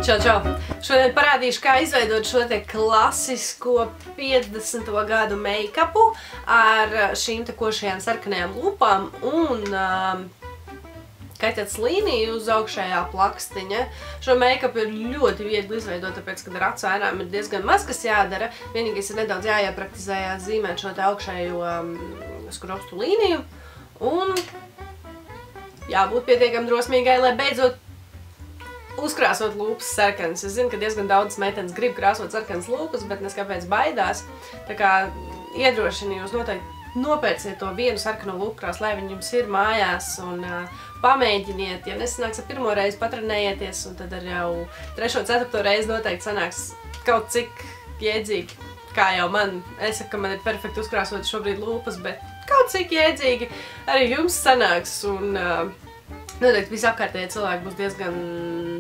Čau! Šodien parādīšu, kā izveidot šo te klasisko 50. gadu make-upu ar šīm te košajām sarkanajām lupām un kaķets līniju uz augšējā plakstiņa. Šo make-upu ir ļoti viegli izveidot, tāpēc, kad ar acu ēnām ir diezgan maz, kas jādara. Vienīgais ir nedaudz jāiepraktizējās zīmēt šo te augšējo skropstu līniju un jābūt pietiekami drosmīgai, lai beidzot uzkrāsot lūpas sarkanas. Es zinu, ka diezgan daudz meitenes grib krāsot sarkanas lūpas, bet neskāpēc baidās. Tā kā iedrošinu jūs noteikti nopērciet to vienu sarkano lūpkrāsu, lai viņi jums ir mājās un pamēģiniet. Ja nesanāks ar pirmo reizi, patrenējieties un tad ar jau 3. un 4. reizi noteikti sanāks kaut cik jēdzīgi. Kā jau man, es saku, ka man ir perfekti uzkrāsot šobrīd lūpas, bet kaut cik jēdzīgi arī jums sanāks un noteikti visapkārtējie cilvēki būs diezgan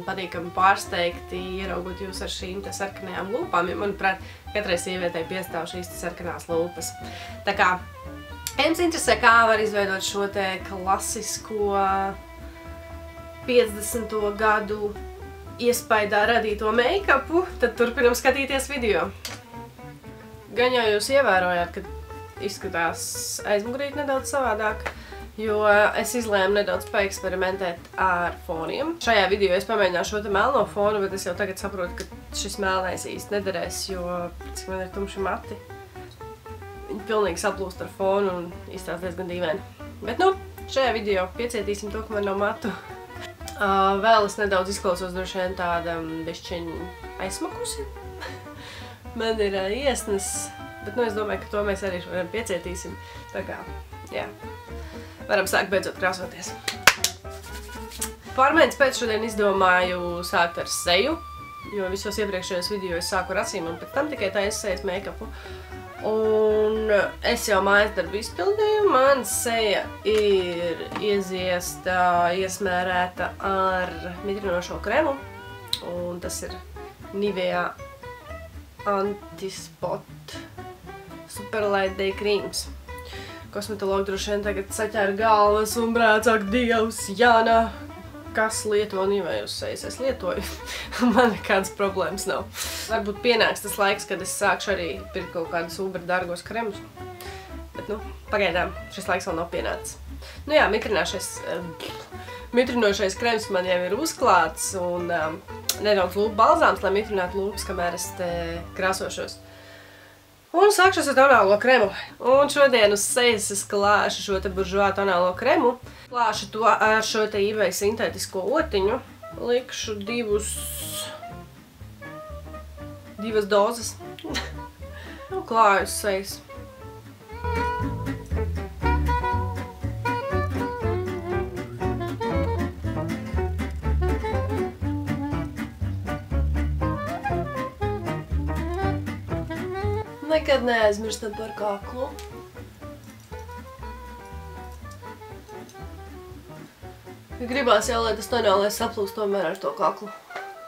patīkami pārsteigti, ieraugot jūs ar šīm te sarkanajām lūpām, jo, manuprāt, katrai sievietei piestāv šīs te sarkanās lūpas. Tā kā, ja jums interesē, kā var izveidot šo te klasisko 50. gadu iespaidā radīto make-upu, tad turpinam skatīties video. Gan jau jūs ievērojāt, ka izskatās aizmugurīt nedaudz savādāk, jo es izlēmu nedaudz paeksperimentēt ar foniem. Šajā video es pamēģināšu šo te melno fonu, bet es jau tagad saprotu, ka šis melnais īsti nederēs, jo, cik man ir tumši mati, viņi pilnīgi saplūst ar fonu un izstās diezgan dīvaini. Bet, nu, šajā video piecietīsim to, ka man nav matu. Vēl es nedaudz izklausos droši vien tāda bišķiņ aizsmakusi. Man ir iesnas, bet, nu, es domāju, ka to mēs arī šodien piecietīsim. Tā kā, jā. Varam sākt beidzot krāsoties. Pārmaiņas pēc šodien izdomāju sākt ar seju, jo visos iepriekšējos video es sāku ar acīm un pēc tam tikai tā sejas make-upu. Un es jau mājas darbu izpildīju, man seja ir ieziesta, iesmērēta ar mitrinošo kremu, un tas ir Nivea Anti-Spot Super Light Day Creams. Kosmetologi droši vien tagad saķēra galvas un brāc, ak, Dievs, Jāna, kas lieto Nivea uz sejas? Es lietoju. Man nekādas problēmas nav. Varbūt pienāks tas laiks, kad es sākšu arī pirkt kaut kādus uber dārgos kremus. Bet, nu, pagaidām šis laiks vēl nav pienācis. Nu jā, mitrinošais krems man jau ir uzklāts un nedaudz lūpu balzāms, lai mitrinātu lūpas, kamēr es te krāsošos. Un sākšos ar tonālo kremu. Un šodien uz sejas es klāšu šo te buržuā tonālo kremu. Klāšu to ar šo te Ivei sintētisko otiņu. Likšu divas dozes. Un klāju uz sejas. Nekad neaizmirstam par kaklu. Gribās jau, lai tas tonālais saplūst tomēr ar to kaklu.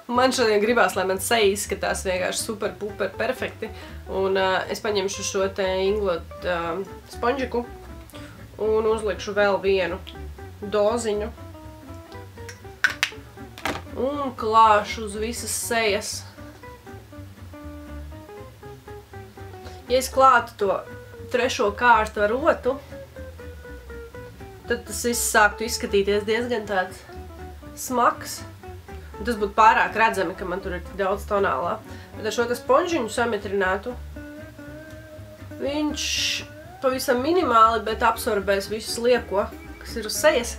Man šodien gribās, lai man seja izskatās vienkārši super, puper, perfekti. Un es paņemšu šo te Inglot sponžiku un uzlikšu vēl vienu doziņu. Un klāšu uz visas sejas. Ja es klātu to 3. kārtu ar rotu, tad tas viss sāktu izskatīties diezgan tāds smags. Un tas būtu pārāk redzami, ka man tur ir tik daudz tonālā. Bet ar šo te sponžiņu samitrinātu, viņš pavisam minimāli, bet absorbēs visu lieko, kas ir uz sejas.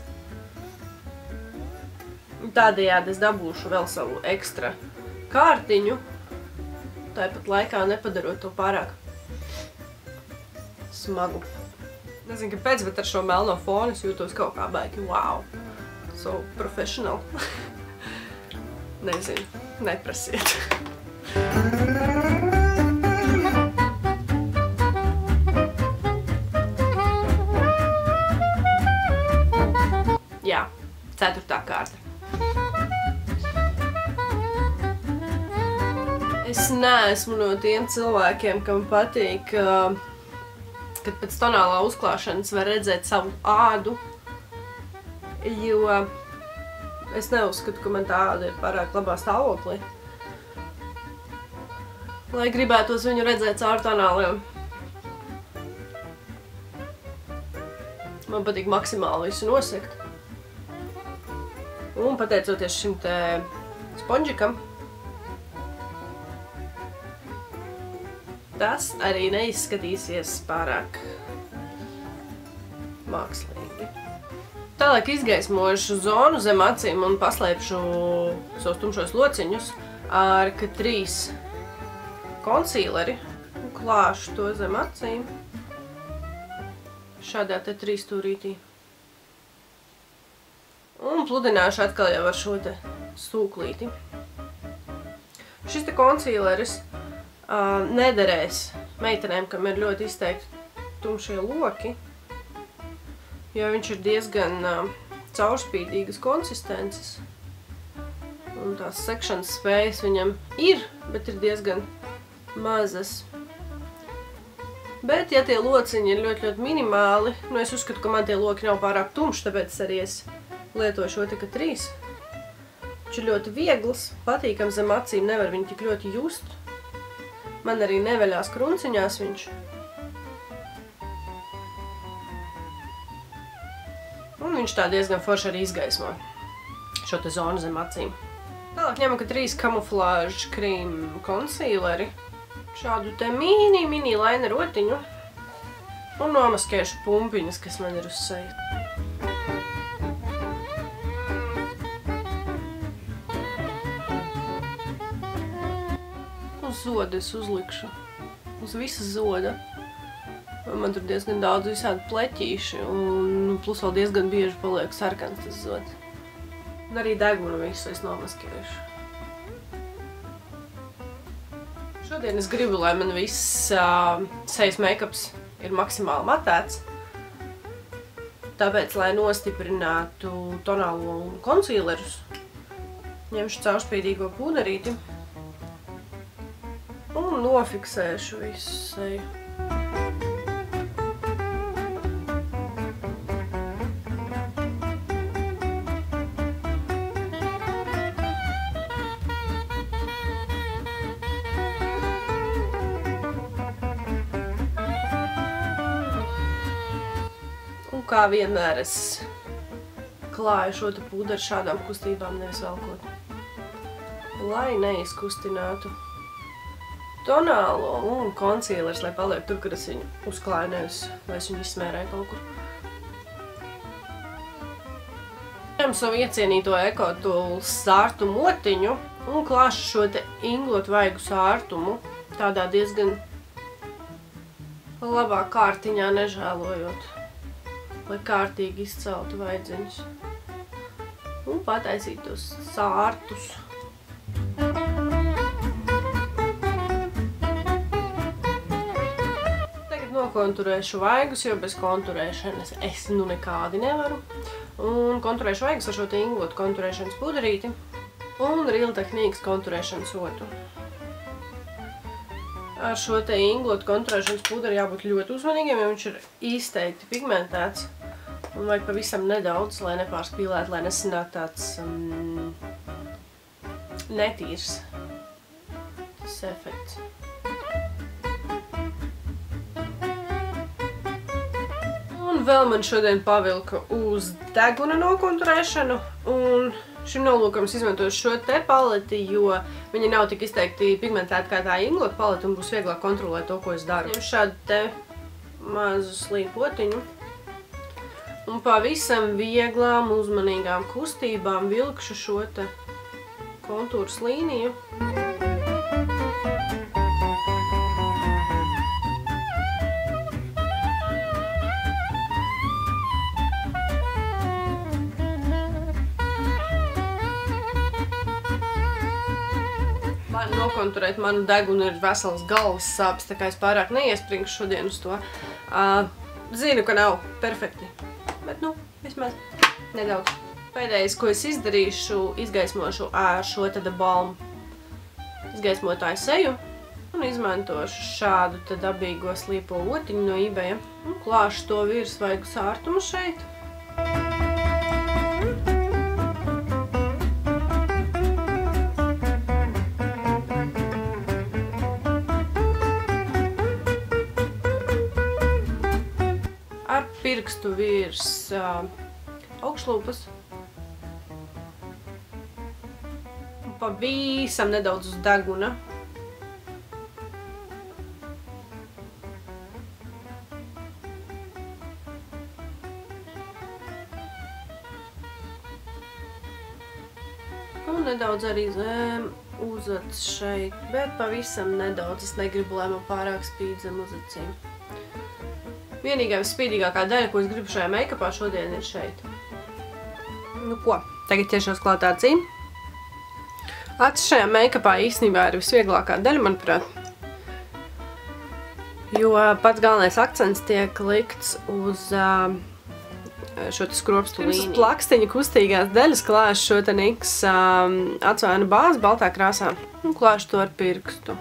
Tādējādi es dabūšu vēl savu ekstra kārtiņu, tāpat laikā nepadarot to pārāk smagu. Nezinu, kāpēc, bet ar šo melno fonu es jūtos kaut kā baigi. Wow! So professional. Nezinu, neprasiet. Jā, 4. kārta. Es neesmu no tiem cilvēkiem, kam patīk kad pēc tonālā uzklāšanas var redzēt savu ādu, jo es neuzskatu, ka man tāda ir pārāk labā stāvoklī. Lai gribētos viņu redzēt caur tonāliem. Man patīk maksimāli visu nosegt. Un pateicoties šim te sponžikam, tas arī neizskatīsies pārāk mākslīgi. Tālāk izgaismošu zonu zem acīm un paslēpšu savus tumšos lociņus ar Catrice konsīleri. Klāšu to zem acīm. Šādā te 3 stūrītī. Un pludināšu atkal jau ar šo te sūklīti. Šis te konsīleris nederēs meitenēm, kam ir ļoti izteikti tumšie loki, jo viņš ir diezgan caurspīdīgas konsistences. Un tās sekšanas spējas viņam ir, bet ir diezgan mazas. Bet, ja tie lociņi ir ļoti minimāli, es uzskatu, ka man tie loki nav pārāk tumši, tāpēc arī es lietoju šo te Catrice. Viņš ir ļoti viegls, patīkams zem acīm, nevar viņu tik ļoti just. Man arī neveļās krunciņās viņš. Un viņš tā diezgan forši arī izgaismo šo te zonu zem acīm. Tālāk ņemu Catrice Camouflage Cream konsīleri. Šādu te mini laina rotiņu. Un nomaskēšu pumpiņas, kas man ir uz sejas. Uz zoda es uzlikšu. Uz visa zoda. Man tur diezgan daudz visādi pleķīši un plus vēl diezgan bieži paliek sarkans tas zods. Un arī degunu visu es nomaskēšu. Šodien es gribu, lai man viss sejas make-ups ir maksimāli matēts. Tāpēc, lai nostiprinātu tonālo un konsīlerus, ņemšu caurspīdīgo pūderīti un nofiksēšu visu seju. Un kā vienmēr es klāju šo te pūderu šādām kustībām, nevis velkot. Lai neizkustinātu tonālo un konsīlers, lai paliek tur, kad es viņu uzklāju, nevis lai es viņu izsmērēju kaut kur. Ņemu savu iecienīto EcoTools sārtumu motiņu un klāšu šo te inglotu vaigu sārtumu, tādā diezgan labā kārtiņā nežēlojot, lai kārtīgi izceltu vaidziņus un pataisītu tos sārtus. Nokonturēšu vaigus, jo bez konturēšanas es nekādi nevaru. Un konturēšu vaigus ar šo te inglotu konturēšanas puderīti un Real Techniques konturēšanas otu. Ar šo te inglotu konturēšanas puderi jābūt ļoti uzmanīgiem, jo viņš ir izteikti pigmentēts. Un vajag pavisam nedaudz, lai nepārspīlētu, lai nesanāk tāds netīrs tas efekts. Un vēl man šodien pavilka uz deguna nokonturēšanu, un šim nolūkam es izmantoju šo te paleti, jo viņa nav tik izteikti pigmentēta kā tā inglota paleta un būs vieglāk kontrolēt to, ko es daru. Ņemšu šādu te mazu slīpotiņu un pavisam vieglām, uzmanīgām kustībām vilkšu šo te kontūras līniju. Lai nokonturēt manu degunu ir vesels galvas sāpes, tā kā es pārāk neiespringšu šodien uz to. Zinu, ka nav perfekti, bet vismaz nedaudz. Pēdējais, ko es izdarīšu, izgaismošu ar šo te The Balm izgaismotāju seju un izmantošu šādu te dabīgo slīpo otiņu no eBay. Un klāšu to virsvaigu sārtumu šeit. pirkstu virs augšlūpas. Un pavisam nedaudz uz deguna. Un nedaudz arī zem uzacis šeit, bet pavisam nedaudz. Es negribu, lai man pārāk spīd zem uzacīm. Vienīgā spīdīgākā daļa, ko es gribu šajā make-upā šodien, ir šeit. Nu ko, tagad ķeršos klāt acīm. Acis šajā make-upā īstenībā ir visvieglākā daļa, manuprāt. Jo pats galvenais akcents tiek likts uz šo te skropstu līniju. Pirms plakstiņa kustīgās daļas klāšu šo te NYX acu ēnu bāzi baltā krāsā. Un klāšu to ar pirkstu.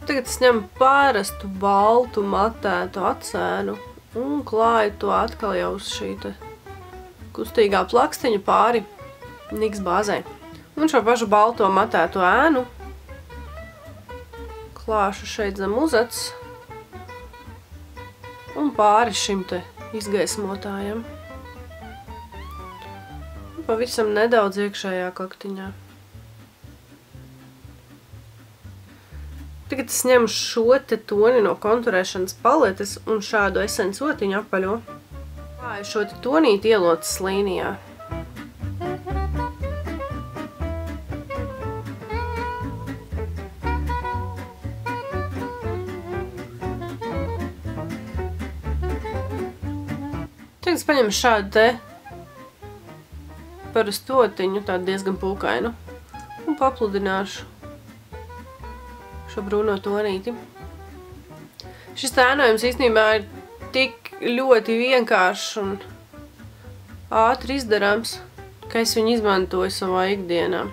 Tagad es ņemu pārastu baltu matētu acēnu un klāju to atkal jau uz šī te kustīgā plakstiņa pāri NYX bāzē. Un šo pašu balto matēto ēnu klāšu šeit zem uzacis un pāri šim te izgaismotājam. Pavisam nedaudz iekšējā kaktiņā. Tagad es ņemu šo te toni no konturēšanas paletes un šādu esences otiņu apaļo. Klāju šo te tonīti ielotas līnijā. Tagad es paņemu šādu te parastu otiņu, tādu diezgan pūkainu, un papludināšu šo brūno tonīti. Šis tēnojums īstenībā ir tik ļoti vienkāršs un ātri izdarāms, ka es viņu izmantoju savā ikdienā.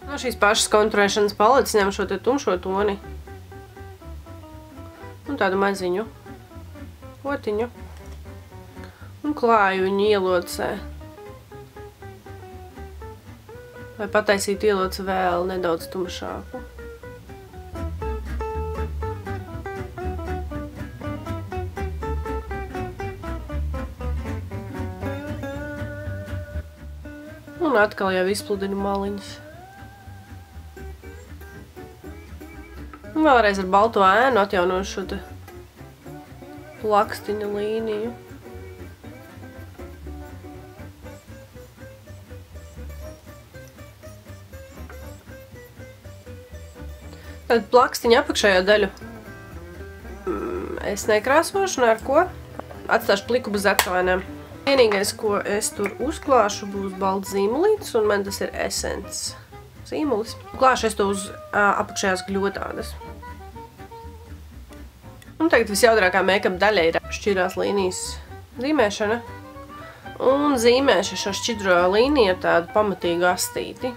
No šīs pašas konturēšanas paletes ņemu šo te tumšo toni un tādu maziņu otiņu un klāju viņu ielocē, lai pataisītu ieloci vēl nedaudz tumšāku. Un atkal jau izpludinu maliņas. Un vēlreiz ar balto ēnu atjaunošu šo te plakstiņa līniju. Tad plakstiņa apakšējo daļu es nekrāsošu ar ko. Atstāšu pliku bez atsvainēm. Vienīgais, ko es tur uzklāšu, būs balts zīmulītis, un man tas ir Essence zīmulis. Klāšu es to uz apakšējās gļotādas. Un tagad visjaudrākā make-up daļa ir šķirās līnijas zīmēšana. Un zīmēšu šo šķidro līniju ar tādu pamatīgu astīti.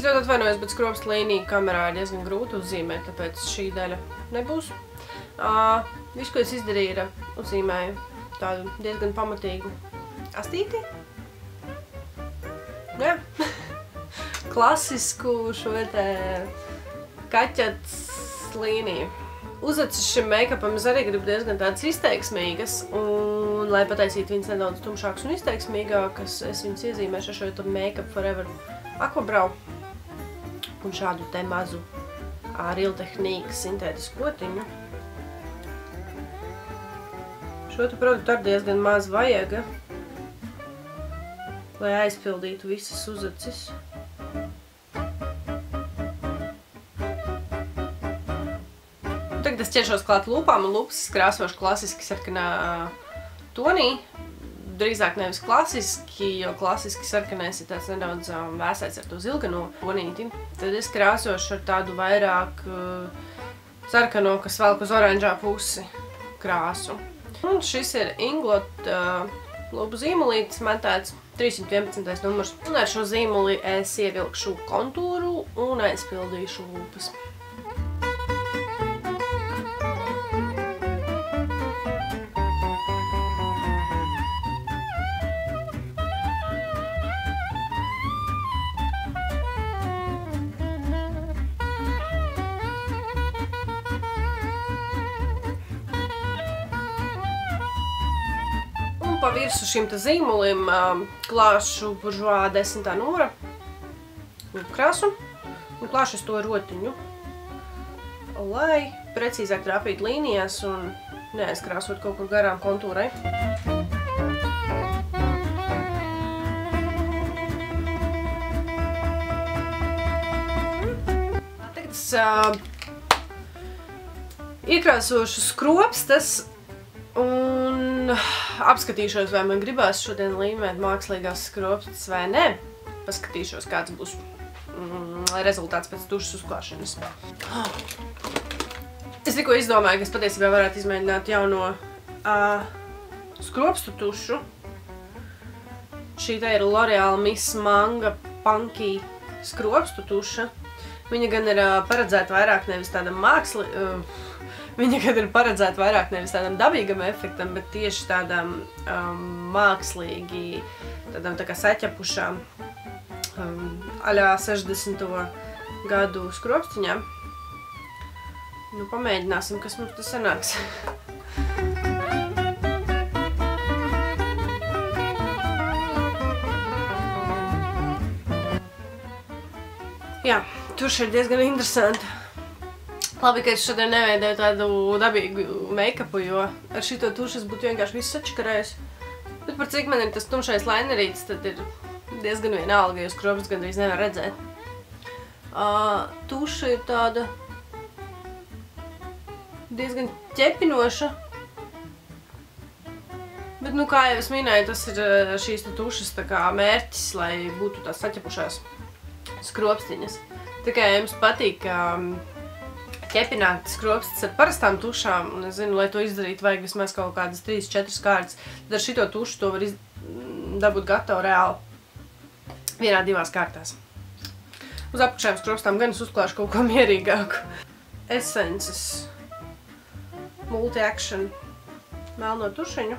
Es ļoti atvainojos, bet skropstu līniju kamerā ir diezgan grūti uzzīmēt, tāpēc šī daļa nebūs. Visu, ko es izdarīju, ir uzzīmēju tādu diezgan pamatīgu astīti. Jā. Klasisku šo te kaķats līniju. Uzacis šim make-upam es arī gribu diezgan tādas izteiksmīgas, un, lai pataisītu viņas nedaudz tumšākas un izteiksmīgākas, es viņas iezīmēšu ar šo te Make Up Forever Aquabrow un šādu te mazu Real Technique sintētisku otiņu. Šo te produktu arī diezgan maz vajaga, lai aizpildītu visas uzacis. Tagad es ķeršos klāt lūpām, un lūpas es krāsošu klasiski sarkanā tonī. Drīzāk nevis klasiski, jo klasiski sarkanais ir tāds nedaudz vēsais ar to zilgano tonīti. Tad es krāsošu ar tādu vairāk sarkano, kas velk uz oranžā pusi krāsu. Un šis ir Inglot lūpu zīmulītis metēts 311. numurs. Un ar šo zīmuli es ievilkšu kontūru un aizpildīšu lūpas. pa virsu šim te zīmulim klāšu buržuā 10. numura krāsu un klāšu es to rotiņu, lai precīzāk trāpītu līnijas un neaizkrāsot kaut kur garām kontūrai. Tagad es iekrāsošu skropstas un apskatīšos, vai man gribās šodien līmēt mākslīgās skropstas vai ne. Paskatīšos, kāds būs rezultāts pēc tušas uzklāšanas. Es tikko izdomāju, ka es patiesībā varētu izmēģināt jauno skropstu tušu. Šī te ir L'Oreal Miss Manga Punky skropstu tuša. Viņa gan ir paredzēta vairāk nevis tādam tādam dabīgam efektam, bet tieši tādam mākslīgi, tādam tā kā saķepušām aļā 60. gadu skropstiņām. Nu, pamēģināsim, kas mums tas sanāks. Jā, tuša ir diezgan interesanta. Labi, ka es šodien neveidēju tādu dabīgu make-upu, jo ar šito tušu es būtu vienkārši visu sačakarējusi. Bet par cik man ir tas tumšais linerītis, tad ir diezgan vienalga, jo skropstas gandrīz nevar redzēt. Tuša ir tāda diezgan ķepinoša. Bet, nu, kā jau es minēju, tas ir šīs tušas tā kā mērķis, lai būtu tās saķepušās skropstiņas. Tā kā jums patīk ķepināt skropstas ar parastām tušām, un es zinu, lai to izdarītu, vajag vismaz kaut kādas 3-4 kārtas, tad ar šito tušu to var dabūt gatavu reāli 1-2 kārtās. Uz apakšējām skropstām gan es uzklāšu kaut ko mierīgāku. Essences Multi-Action melno tušiņu.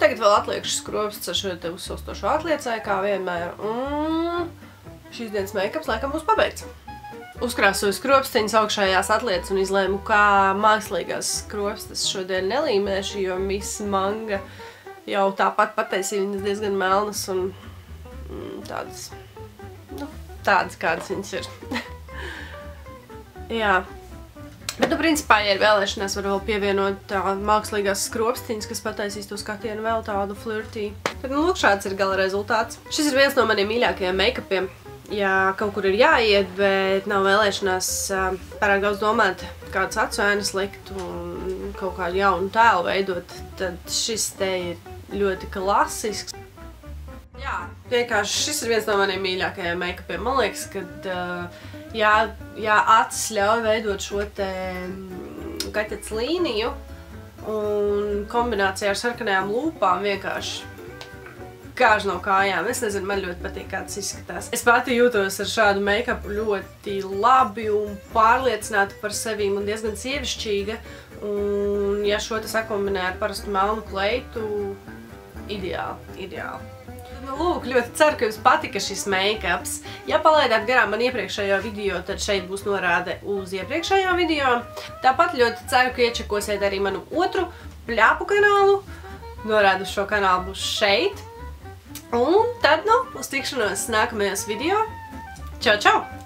Tagad vēl atliekšu skropstas ar šo te uzsilstošo atliecēju, kā vienmēr, un šīs dienas make-ups laikam būs pabeigts. Uzkrāsoju skropstiņas augšējās atlieces un izlēmu, kā mākslīgās skropstas šodien nelīmēšu, jo Miss Manga jau tāpat pataisīja viņas diezgan melnas un tādas, nu, tādas kādas viņas ir. Jā. Bet, nu, principā, ja ir vēlēšanās, var vēl pievienot mākslīgās skropstiņas, kas pataisīs to skatienu vēl tādu flirtī. Tad, nu, lūk, šāds ir gala rezultāts. Šis ir viens no maniem mīļākajiem make-upiem. Ja kaut kur ir jāiet, bet nav vēlēšanās pārāk daudz domāt, kādas acu ēnas likt un kaut kādu jaunu tēlu veidot, tad šis te ir ļoti klasisks. Jā, vienkārši šis ir viens no maniem mīļākajiem make-upiem. Man liekas, ka ja acis ļauj veidot šo te kaķets līniju un kombinācijā ar sarkanajām lūpām vienkārši kāž no kājām. Es nezinu, man ļoti patīk, kā tas izskatās. Es pati jūtos ar šādu make-upu ļoti labi un pārliecināta par sevīm un diezgan sievišķīga. Un ja šo te sakombinē ar parastu melnu kleitu, ideāli. Nu, lūk, ļoti ceru, ka jums patika šis make-ups. Ja palaidāt garām man iepriekšējo video, tad šeit būs norāde uz iepriekšējo video. Tāpat ļoti ceru, ka iečekosiet arī manu otru pļāpu kanālu. Norāde uz šo kanālu būs šeit. Un tad, nu, uz tikšanos nākamajos video. Čau, čau!